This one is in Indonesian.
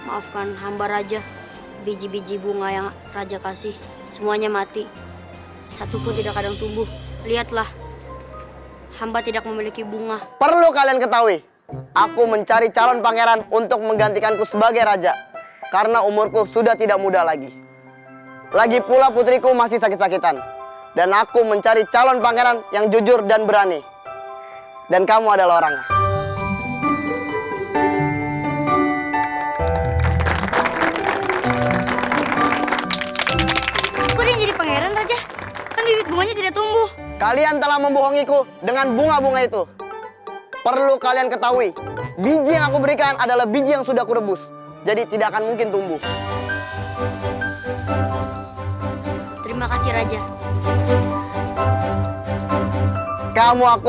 Maafkan hamba Raja. Biji-biji bunga yang Raja kasih, semuanya mati. Satu pun tidak kadang tumbuh. Lihatlah, hamba tidak memiliki bunga. Perlu kalian ketahui, aku mencari calon pangeran untuk menggantikanku sebagai raja. Karena umurku sudah tidak muda lagi. Lagi pula putriku masih sakit-sakitan. Dan aku mencari calon pangeran yang jujur dan berani. Dan kamu adalah orangnya. Kok dia jadi pangeran, Raja? Kan bibit bunganya tidak tumbuh. Kalian telah membohongiku dengan bunga-bunga itu. Perlu kalian ketahui, biji yang aku berikan adalah biji yang sudah kurebus. Jadi tidak akan mungkin tumbuh. Terima kasih, Raja. Kamu aku